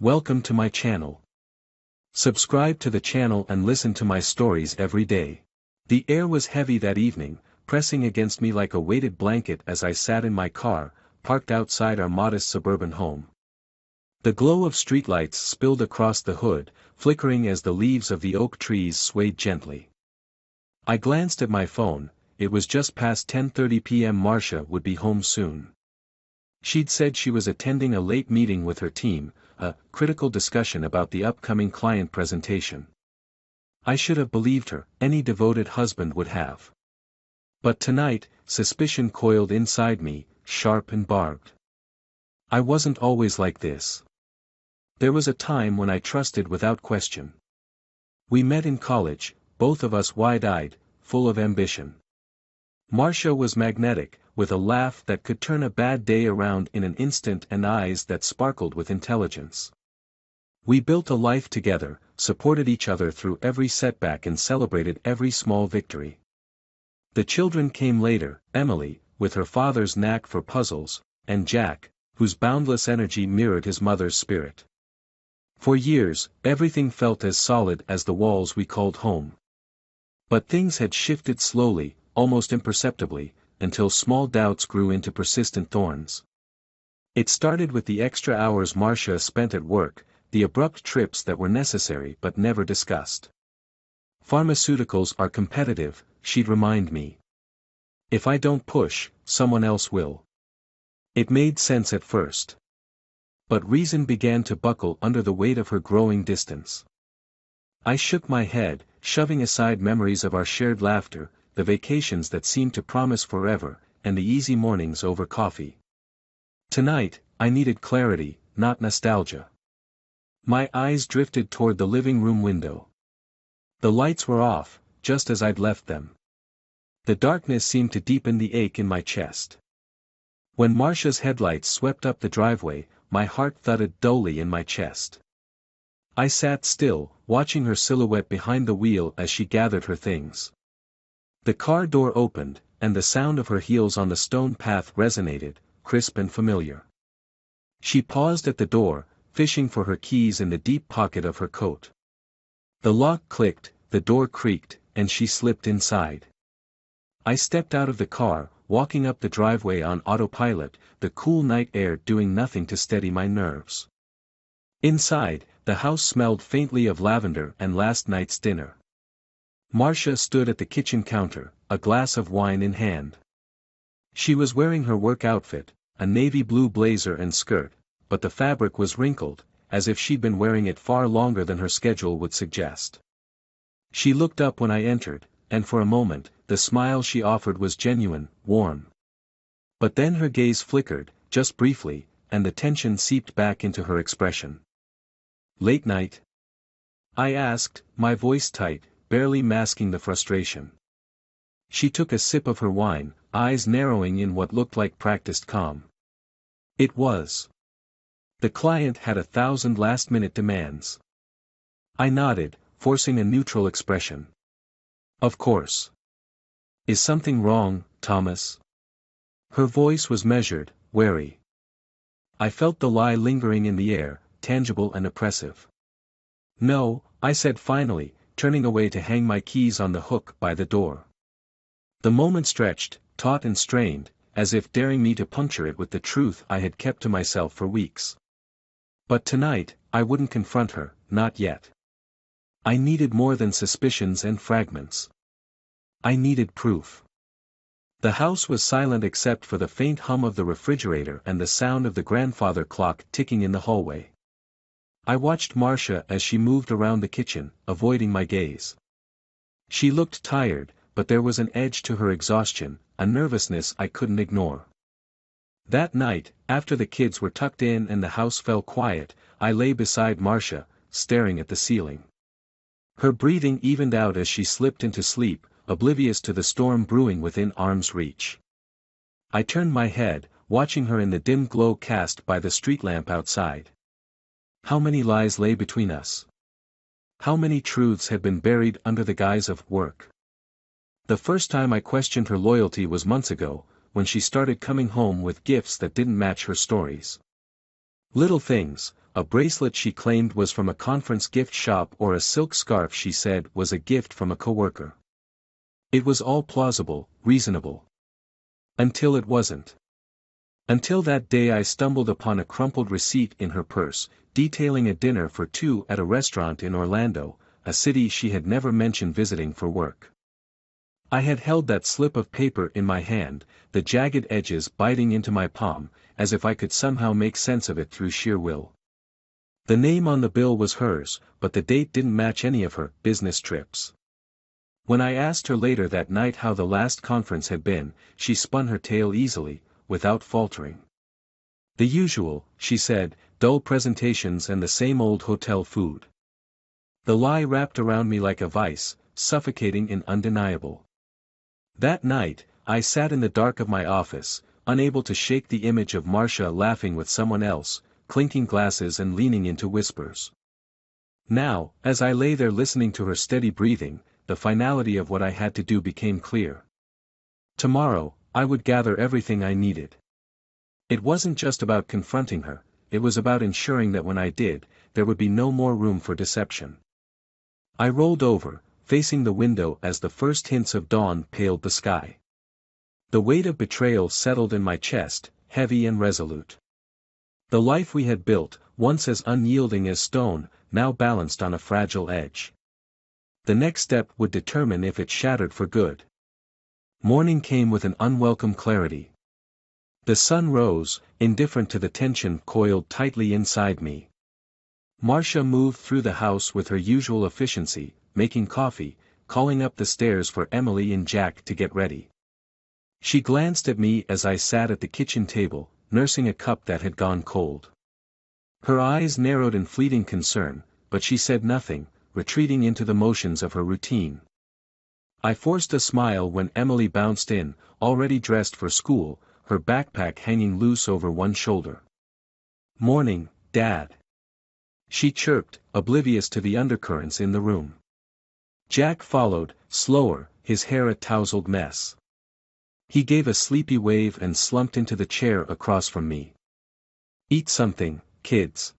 Welcome to my channel. Subscribe to the channel and listen to my stories every day. The air was heavy that evening, pressing against me like a weighted blanket as I sat in my car, parked outside our modest suburban home. The glow of streetlights spilled across the hood, flickering as the leaves of the oak trees swayed gently. I glanced at my phone. It was just past 10:30 p.m. Marcia would be home soon. She'd said she was attending a late meeting with her team, a critical discussion about the upcoming client presentation. I should have believed her, any devoted husband would have. But tonight, suspicion coiled inside me, sharp and barbed. I wasn't always like this. There was a time when I trusted without question. We met in college, both of us wide-eyed, full of ambition. Marcia was magnetic, with a laugh that could turn a bad day around in an instant and eyes that sparkled with intelligence. We built a life together, supported each other through every setback and celebrated every small victory. The children came later, Emily, with her father's knack for puzzles, and Jack, whose boundless energy mirrored his mother's spirit. For years, everything felt as solid as the walls we called home. But things had shifted slowly, almost imperceptibly, until small doubts grew into persistent thorns. It started with the extra hours Marcia spent at work, the abrupt trips that were necessary but never discussed. Pharmaceuticals are competitive, she'd remind me. If I don't push, someone else will. It made sense at first. But reason began to buckle under the weight of her growing distance. I shook my head, shoving aside memories of our shared laughter, the vacations that seemed to promise forever, and the easy mornings over coffee. Tonight, I needed clarity, not nostalgia. My eyes drifted toward the living room window. The lights were off, just as I'd left them. The darkness seemed to deepen the ache in my chest. When Marcia's headlights swept up the driveway, my heart thudded dully in my chest. I sat still, watching her silhouette behind the wheel as she gathered her things. The car door opened, and the sound of her heels on the stone path resonated, crisp and familiar. She paused at the door, fishing for her keys in the deep pocket of her coat. The lock clicked, the door creaked, and she slipped inside. I stepped out of the car, walking up the driveway on autopilot, the cool night air doing nothing to steady my nerves. Inside, the house smelled faintly of lavender and last night's dinner. Marcia stood at the kitchen counter, a glass of wine in hand. She was wearing her work outfit, a navy blue blazer and skirt, but the fabric was wrinkled, as if she'd been wearing it far longer than her schedule would suggest. She looked up when I entered, and for a moment, the smile she offered was genuine, warm. But then her gaze flickered, just briefly, and the tension seeped back into her expression. "Late night?" I asked, my voice tight, barely masking the frustration. She took a sip of her wine, eyes narrowing in what looked like practiced calm. It was. The client had 1,000 last-minute demands. I nodded, forcing a neutral expression. Of course. Is something wrong, Thomas? Her voice was measured, wary. I felt the lie lingering in the air, tangible and oppressive. No, I said finally, turning away to hang my keys on the hook by the door. The moment stretched, taut and strained, as if daring me to puncture it with the truth I had kept to myself for weeks. But tonight, I wouldn't confront her, not yet. I needed more than suspicions and fragments. I needed proof. The house was silent except for the faint hum of the refrigerator and the sound of the grandfather clock ticking in the hallway. I watched Marcia as she moved around the kitchen, avoiding my gaze. She looked tired, but there was an edge to her exhaustion, a nervousness I couldn't ignore. That night, after the kids were tucked in and the house fell quiet, I lay beside Marcia, staring at the ceiling. Her breathing evened out as she slipped into sleep, oblivious to the storm brewing within arm's reach. I turned my head, watching her in the dim glow cast by the street lamp outside. How many lies lay between us? How many truths had been buried under the guise of work? The first time I questioned her loyalty was months ago, when she started coming home with gifts that didn't match her stories. Little things, a bracelet she claimed was from a conference gift shop or a silk scarf she said was a gift from a coworker. It was all plausible, reasonable. Until it wasn't. Until that day I stumbled upon a crumpled receipt in her purse, detailing a dinner for two at a restaurant in Orlando, a city she had never mentioned visiting for work. I had held that slip of paper in my hand, the jagged edges biting into my palm, as if I could somehow make sense of it through sheer will. The name on the bill was hers, but the date didn't match any of her business trips. When I asked her later that night how the last conference had been, she spun her tale easily, without faltering. The usual, she said, dull presentations and the same old hotel food. The lie wrapped around me like a vice, suffocating and undeniable. That night, I sat in the dark of my office, unable to shake the image of Marcia laughing with someone else, clinking glasses and leaning into whispers. Now, as I lay there listening to her steady breathing, the finality of what I had to do became clear. Tomorrow, I would gather everything I needed. It wasn't just about confronting her, it was about ensuring that when I did, there would be no more room for deception. I rolled over, facing the window as the first hints of dawn paled the sky. The weight of betrayal settled in my chest, heavy and resolute. The life we had built, once as unyielding as stone, now balanced on a fragile edge. The next step would determine if it shattered for good. Morning came with an unwelcome clarity. The sun rose, indifferent to the tension coiled tightly inside me. Marcia moved through the house with her usual efficiency, making coffee, calling up the stairs for Emily and Jack to get ready. She glanced at me as I sat at the kitchen table, nursing a cup that had gone cold. Her eyes narrowed in fleeting concern, but she said nothing, retreating into the motions of her routine. I forced a smile when Emily bounced in, already dressed for school, her backpack hanging loose over one shoulder. "Morning, Dad," she chirped, oblivious to the undercurrents in the room. Jack followed, slower, his hair a tousled mess. He gave a sleepy wave and slumped into the chair across from me. "Eat something, kids.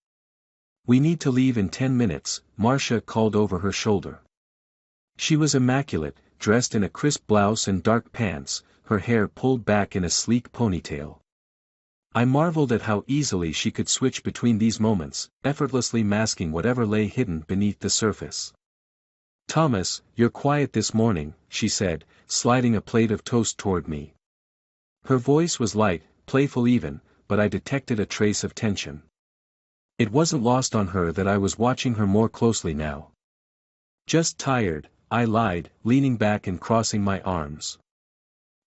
We need to leave in 10 minutes, Marcia called over her shoulder. She was immaculate, dressed in a crisp blouse and dark pants, her hair pulled back in a sleek ponytail. I marveled at how easily she could switch between these moments, effortlessly masking whatever lay hidden beneath the surface. "Thomas, you're quiet this morning," she said, sliding a plate of toast toward me. Her voice was light, playful even, but I detected a trace of tension. It wasn't lost on her that I was watching her more closely now. "Just tired," I lied, leaning back and crossing my arms.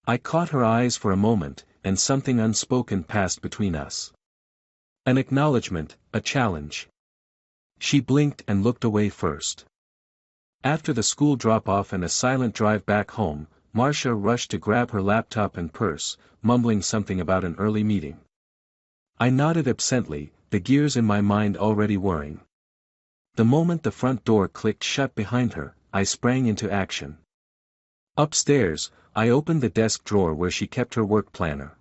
I caught her eyes for a moment, and something unspoken passed between us. An acknowledgement, a challenge. She blinked and looked away first. After the school drop-off and a silent drive back home, Marcia rushed to grab her laptop and purse, mumbling something about an early meeting. I nodded absently, the gears in my mind already whirring. The moment the front door clicked shut behind her, I sprang into action. Upstairs, I opened the desk drawer where she kept her work planner.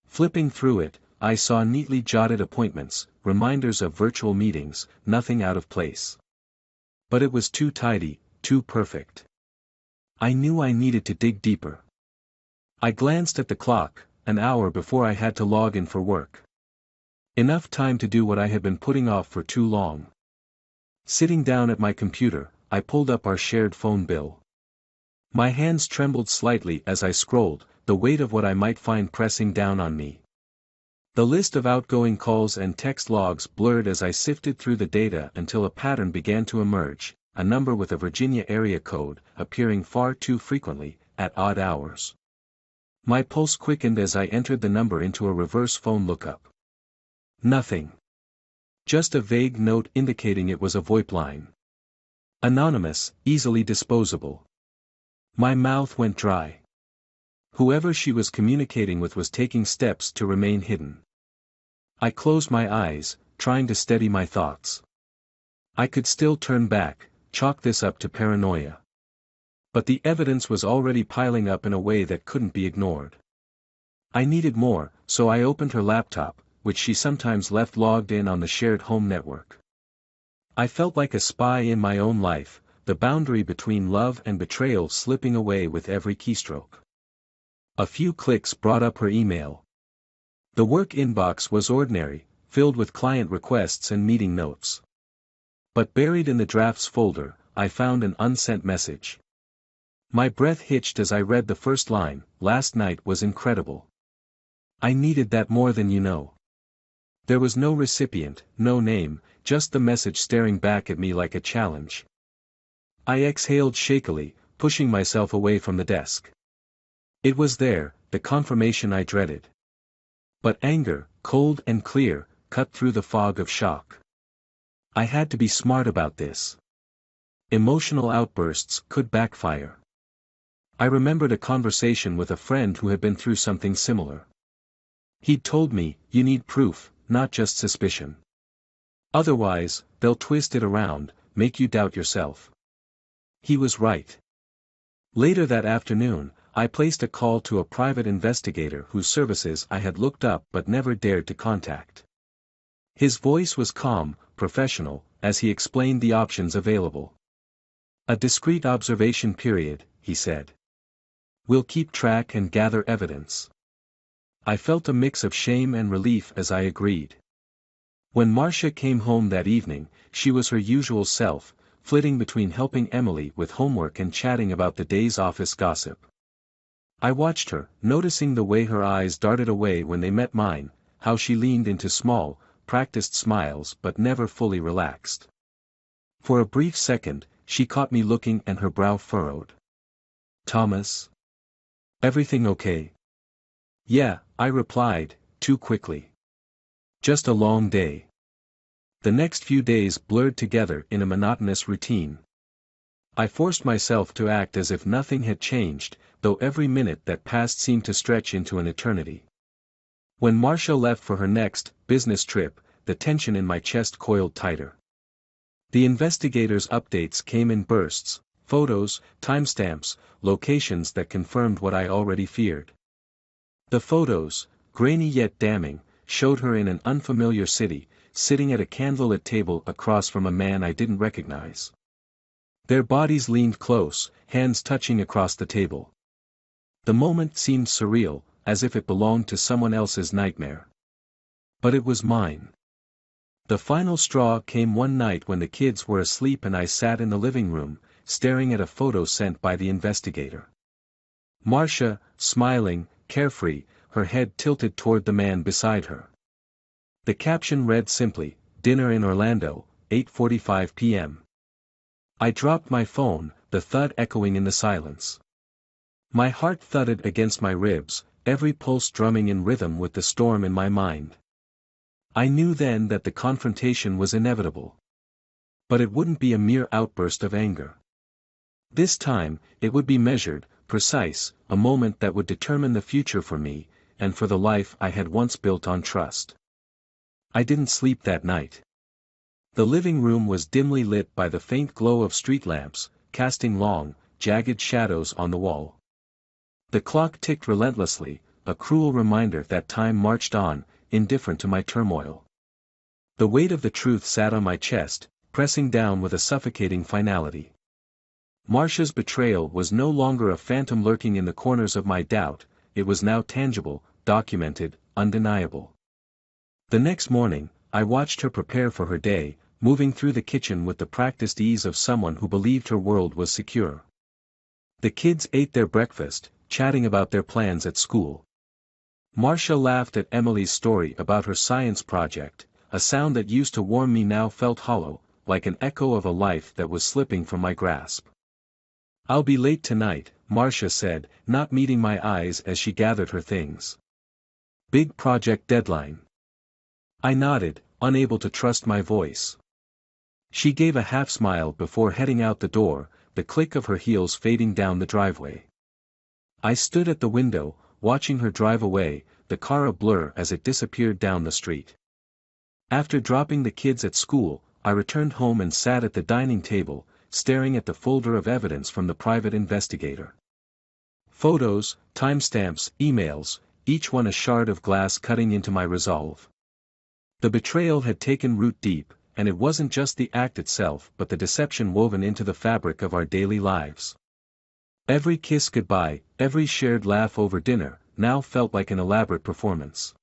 Flipping through it, I saw neatly jotted appointments, reminders of virtual meetings, nothing out of place. But it was too tidy, too perfect. I knew I needed to dig deeper. I glanced at the clock, an hour before I had to log in for work. Enough time to do what I had been putting off for too long. Sitting down at my computer, I pulled up our shared phone bill. My hands trembled slightly as I scrolled, the weight of what I might find pressing down on me. The list of outgoing calls and text logs blurred as I sifted through the data until a pattern began to emerge, a number with a Virginia area code, appearing far too frequently, at odd hours. My pulse quickened as I entered the number into a reverse phone lookup. Nothing. Just a vague note indicating it was a VoIP line. Anonymous, easily disposable. My mouth went dry. Whoever she was communicating with was taking steps to remain hidden. I closed my eyes, trying to steady my thoughts. I could still turn back, chalk this up to paranoia. But the evidence was already piling up in a way that couldn't be ignored. I needed more, so I opened her laptop, which she sometimes left logged in on the shared home network. I felt like a spy in my own life, the boundary between love and betrayal slipping away with every keystroke. A few clicks brought up her email. The work inbox was ordinary, filled with client requests and meeting notes. But buried in the drafts folder, I found an unsent message. My breath hitched as I read the first line. Last night was incredible. I needed that more than you know. There was no recipient, no name, just the message staring back at me like a challenge. I exhaled shakily, pushing myself away from the desk. It was there, the confirmation I dreaded. But anger, cold and clear, cut through the fog of shock. I had to be smart about this. Emotional outbursts could backfire. I remembered a conversation with a friend who had been through something similar. He'd told me, you need proof, not just suspicion. Otherwise, they'll twist it around, make you doubt yourself. He was right. Later that afternoon, I placed a call to a private investigator whose services I had looked up but never dared to contact. His voice was calm, professional, as he explained the options available. A discreet observation period, he said. We'll keep track and gather evidence. I felt a mix of shame and relief as I agreed. When Marcia came home that evening, she was her usual self, flitting between helping Emily with homework and chatting about the day's office gossip. I watched her, noticing the way her eyes darted away when they met mine, how she leaned into small, practiced smiles but never fully relaxed. For a brief second, she caught me looking and her brow furrowed. Thomas? Everything okay? Yeah, I replied, too quickly. Just a long day. The next few days blurred together in a monotonous routine. I forced myself to act as if nothing had changed, though every minute that passed seemed to stretch into an eternity. When Marcia left for her next business trip, the tension in my chest coiled tighter. The investigators' updates came in bursts, photos, timestamps, locations that confirmed what I already feared. The photos, grainy yet damning, showed her in an unfamiliar city, sitting at a candlelit table across from a man I didn't recognize. Their bodies leaned close, hands touching across the table. The moment seemed surreal, as if it belonged to someone else's nightmare. But it was mine. The final straw came one night when the kids were asleep and I sat in the living room, staring at a photo sent by the investigator. Marcia, smiling, carefree, her head tilted toward the man beside her. The caption read simply, "Dinner in Orlando, 8:45 p.m. I dropped my phone, the thud echoing in the silence. My heart thudded against my ribs, every pulse drumming in rhythm with the storm in my mind. I knew then that the confrontation was inevitable. But it wouldn't be a mere outburst of anger. This time, it would be measured, precise, a moment that would determine the future for me, and for the life I had once built on trust. I didn't sleep that night. The living room was dimly lit by the faint glow of street lamps, casting long, jagged shadows on the wall. The clock ticked relentlessly, a cruel reminder that time marched on, indifferent to my turmoil. The weight of the truth sat on my chest, pressing down with a suffocating finality. Marcia's betrayal was no longer a phantom lurking in the corners of my doubt, it was now tangible, documented, undeniable. The next morning, I watched her prepare for her day, moving through the kitchen with the practiced ease of someone who believed her world was secure. The kids ate their breakfast, chatting about their plans at school. Marcia laughed at Emily's story about her science project, a sound that used to warm me now felt hollow, like an echo of a life that was slipping from my grasp. I'll be late tonight, Marcia said, not meeting my eyes as she gathered her things. Big project deadline. I nodded, unable to trust my voice. She gave a half smile before heading out the door, the click of her heels fading down the driveway. I stood at the window, watching her drive away, the car a blur as it disappeared down the street. After dropping the kids at school, I returned home and sat at the dining table, staring at the folder of evidence from the private investigator. Photos, timestamps, emails, each one a shard of glass cutting into my resolve. The betrayal had taken root deep, and it wasn't just the act itself but the deception woven into the fabric of our daily lives. Every kiss goodbye, every shared laugh over dinner, now felt like an elaborate performance.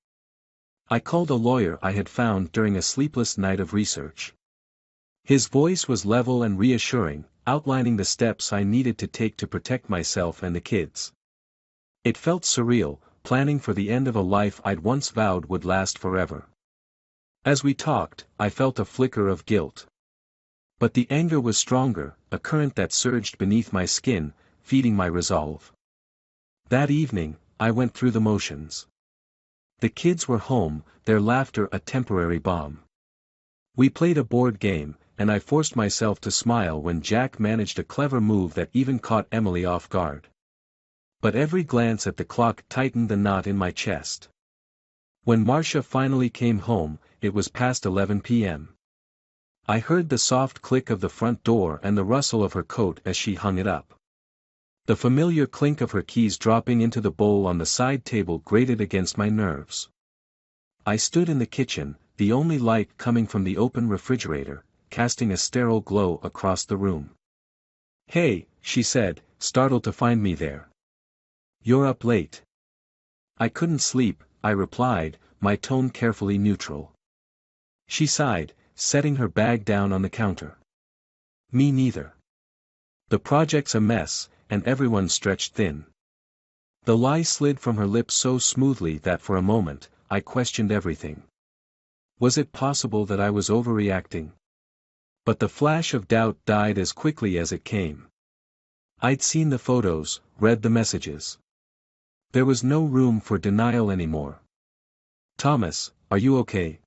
I called a lawyer I had found during a sleepless night of research. His voice was level and reassuring, outlining the steps I needed to take to protect myself and the kids. It felt surreal, planning for the end of a life I'd once vowed would last forever. As we talked, I felt a flicker of guilt. But the anger was stronger, a current that surged beneath my skin, feeding my resolve. That evening, I went through the motions. The kids were home, their laughter a temporary balm. We played a board game, and I forced myself to smile when Jack managed a clever move that even caught Emily off guard. But every glance at the clock tightened the knot in my chest. When Marcia finally came home, it was past 11 p.m. I heard the soft click of the front door and the rustle of her coat as she hung it up. The familiar clink of her keys dropping into the bowl on the side table grated against my nerves. I stood in the kitchen, the only light coming from the open refrigerator, casting a sterile glow across the room. "Hey," she said, startled to find me there. "You're up late." "I couldn't sleep," I replied, my tone carefully neutral. She sighed, setting her bag down on the counter. "Me neither. The project's a mess, and everyone's stretched thin." The lie slid from her lips so smoothly that for a moment, I questioned everything. Was it possible that I was overreacting? But the flash of doubt died as quickly as it came. I'd seen the photos, read the messages. There was no room for denial anymore. "Thomas, are you okay?"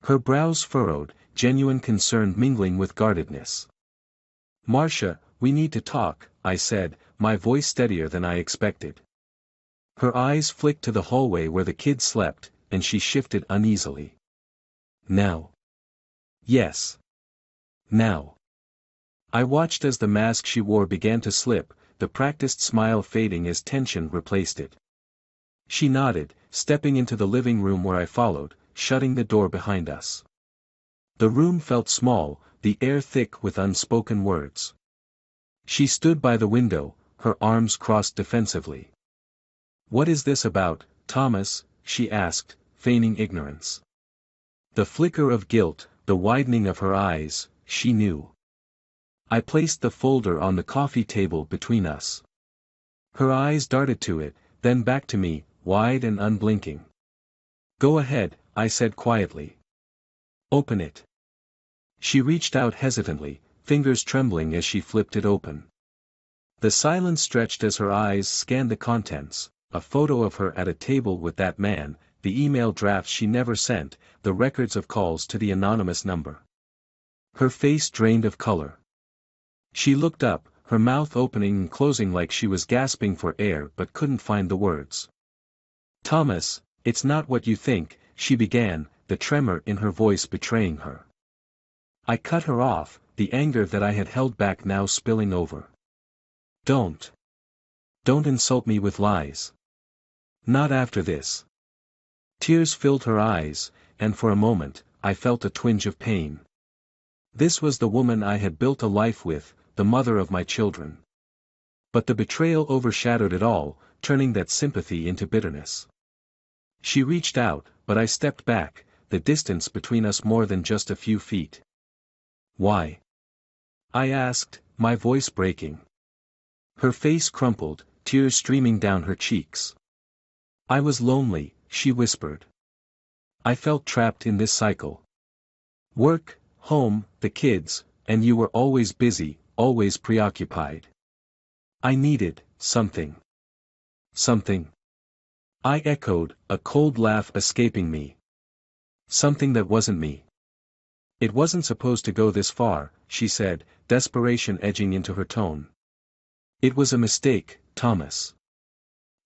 Her brows furrowed, genuine concern mingling with guardedness. "Marcia, we need to talk," I said, my voice steadier than I expected. Her eyes flicked to the hallway where the kids slept, and she shifted uneasily. "Now?" "Yes. Now." I watched as the mask she wore began to slip, the practiced smile fading as tension replaced it. She nodded, stepping into the living room where I followed, shutting the door behind us. The room felt small, the air thick with unspoken words. She stood by the window, her arms crossed defensively. "What is this about, Thomas?" she asked, feigning ignorance. The flicker of guilt, the widening of her eyes, she knew. I placed the folder on the coffee table between us. Her eyes darted to it, then back to me, wide and unblinking. "Go ahead," I said quietly. "Open it." She reached out hesitantly, fingers trembling as she flipped it open. The silence stretched as her eyes scanned the contents, a photo of her at a table with that man, the email drafts she never sent, the records of calls to the anonymous number. Her face drained of color. She looked up, her mouth opening and closing like she was gasping for air but couldn't find the words. "Thomas, it's not what you think," she began, the tremor in her voice betraying her. I cut her off, the anger that I had held back now spilling over. Don't insult me with lies. Not after this." Tears filled her eyes, and for a moment, I felt a twinge of pain. This was the woman I had built a life with, the mother of my children. But the betrayal overshadowed it all, turning that sympathy into bitterness. She reached out, but I stepped back, the distance between us more than just a few feet. "Why?" I asked, my voice breaking. Her face crumpled, tears streaming down her cheeks. "I was lonely," she whispered. "I felt trapped in this cycle. Work, home, the kids, and you were always busy, always preoccupied. I needed something." "Something?" I echoed, a cold laugh escaping me. "Something that wasn't me." "It wasn't supposed to go this far," she said, desperation edging into her tone. "It was a mistake, Thomas.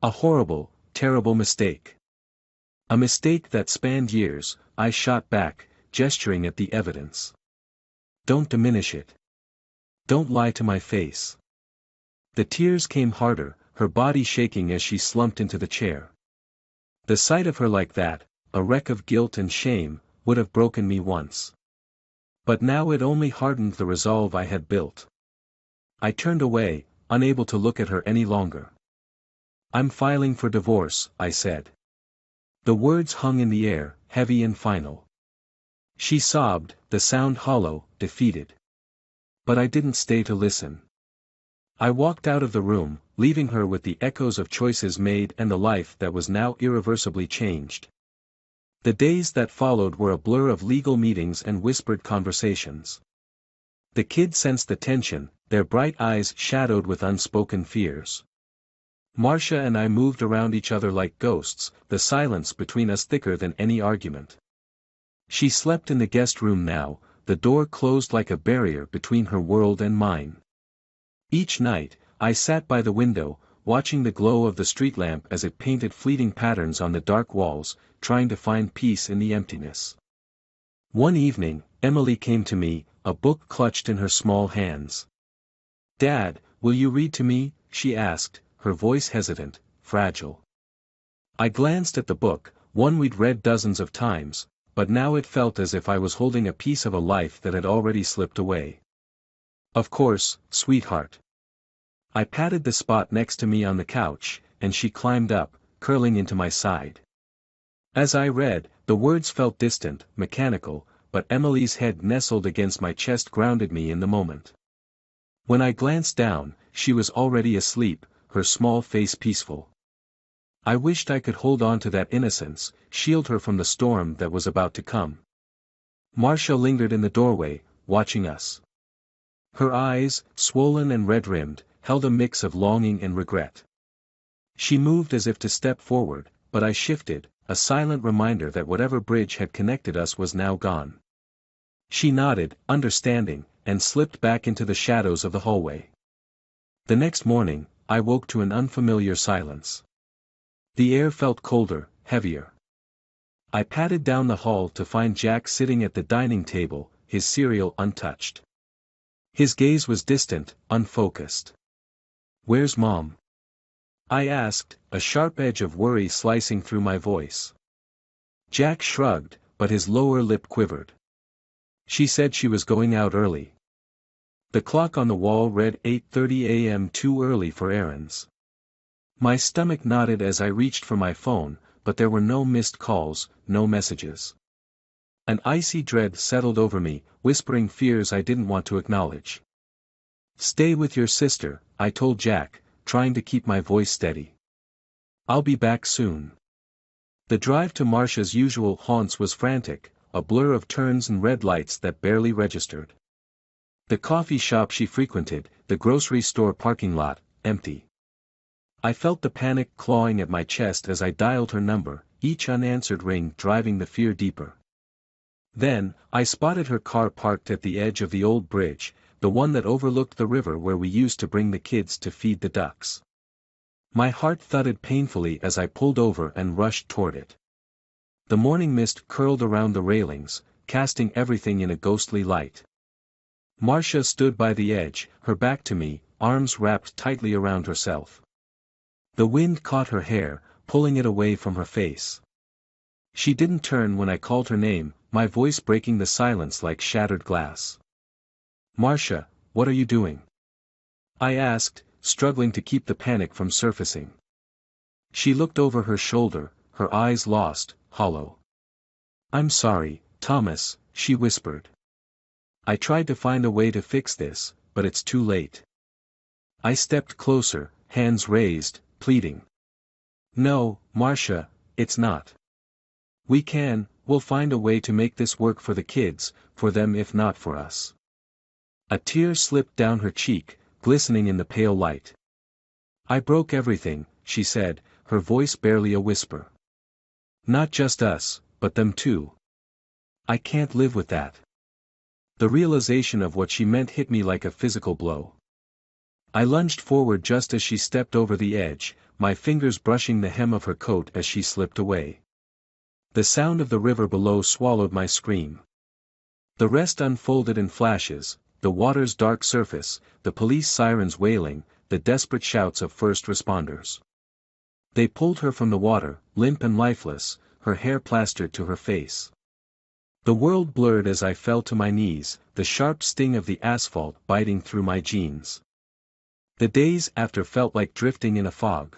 A horrible, terrible mistake. A mistake that spanned years," I shot back, gesturing at the evidence. "Don't diminish it. Don't lie to my face." The tears came harder, her body shaking as she slumped into the chair. The sight of her like that, a wreck of guilt and shame, would have broken me once. But now it only hardened the resolve I had built. I turned away, unable to look at her any longer. "I'm filing for divorce," I said. The words hung in the air, heavy and final. She sobbed, the sound hollow, defeated. But I didn't stay to listen. I walked out of the room, leaving her with the echoes of choices made and the life that was now irreversibly changed. The days that followed were a blur of legal meetings and whispered conversations. The kids sensed the tension, their bright eyes shadowed with unspoken fears. Marcia and I moved around each other like ghosts, the silence between us thicker than any argument. She slept in the guest room now, the door closed like a barrier between her world and mine. Each night, I sat by the window, watching the glow of the street lamp as it painted fleeting patterns on the dark walls, trying to find peace in the emptiness. One evening, Emily came to me, a book clutched in her small hands. "Dad, will you read to me?" she asked, her voice hesitant, fragile. I glanced at the book, one we'd read dozens of times, but now it felt as if I was holding a piece of a life that had already slipped away. "Of course, sweetheart." I patted the spot next to me on the couch, and she climbed up, curling into my side. As I read, the words felt distant, mechanical, but Emily's head nestled against my chest grounded me in the moment. When I glanced down, she was already asleep, her small face peaceful. I wished I could hold on to that innocence, shield her from the storm that was about to come. Marcia lingered in the doorway, watching us. Her eyes, swollen and red-rimmed, held a mix of longing and regret. She moved as if to step forward, but I shifted, a silent reminder that whatever bridge had connected us was now gone. She nodded, understanding, and slipped back into the shadows of the hallway. The next morning, I woke to an unfamiliar silence. The air felt colder, heavier. I padded down the hall to find Jack sitting at the dining table, his cereal untouched. His gaze was distant, unfocused. "Where's Mom?" I asked, a sharp edge of worry slicing through my voice. Jack shrugged, but his lower lip quivered. "She said she was going out early." The clock on the wall read 8:30 a.m. too early for errands. My stomach knotted as I reached for my phone, but there were no missed calls, no messages. An icy dread settled over me, whispering fears I didn't want to acknowledge. "Stay with your sister," I told Jack, trying to keep my voice steady. "I'll be back soon." The drive to Marcia's usual haunts was frantic, a blur of turns and red lights that barely registered. The coffee shop she frequented, the grocery store parking lot, empty. I felt the panic clawing at my chest as I dialed her number, each unanswered ring driving the fear deeper. Then, I spotted her car parked at the edge of the old bridge, the one that overlooked the river where we used to bring the kids to feed the ducks. My heart thudded painfully as I pulled over and rushed toward it. The morning mist curled around the railings, casting everything in a ghostly light. Marcia stood by the edge, her back to me, arms wrapped tightly around herself. The wind caught her hair, pulling it away from her face. She didn't turn when I called her name, my voice breaking the silence like shattered glass. "Marcia, what are you doing?" I asked, struggling to keep the panic from surfacing. She looked over her shoulder, her eyes lost, hollow. "I'm sorry, Thomas," she whispered. "I tried to find a way to fix this, but it's too late." I stepped closer, hands raised, pleading. "No, Marcia, it's not. We'll find a way to make this work for the kids, for them if not for us." A tear slipped down her cheek, glistening in the pale light. "I broke everything," she said, her voice barely a whisper. "Not just us, but them too. I can't live with that." The realization of what she meant hit me like a physical blow. I lunged forward just as she stepped over the edge, my fingers brushing the hem of her coat as she slipped away. The sound of the river below swallowed my scream. The rest unfolded in flashes, the water's dark surface, the police sirens wailing, the desperate shouts of first responders. They pulled her from the water, limp and lifeless, her hair plastered to her face. The world blurred as I fell to my knees, the sharp sting of the asphalt biting through my jeans. The days after felt like drifting in a fog.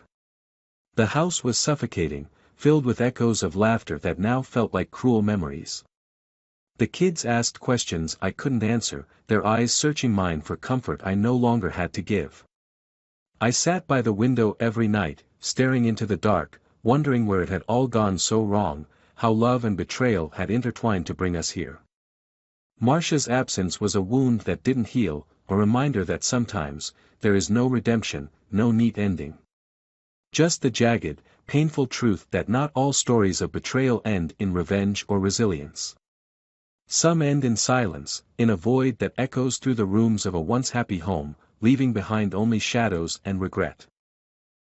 The house was suffocating, filled with echoes of laughter that now felt like cruel memories. The kids asked questions I couldn't answer, their eyes searching mine for comfort I no longer had to give. I sat by the window every night, staring into the dark, wondering where it had all gone so wrong, how love and betrayal had intertwined to bring us here. Marcia's absence was a wound that didn't heal, a reminder that sometimes, there is no redemption, no neat ending. Just the jagged, painful truth that not all stories of betrayal end in revenge or resilience. Some end in silence, in a void that echoes through the rooms of a once happy home, leaving behind only shadows and regret.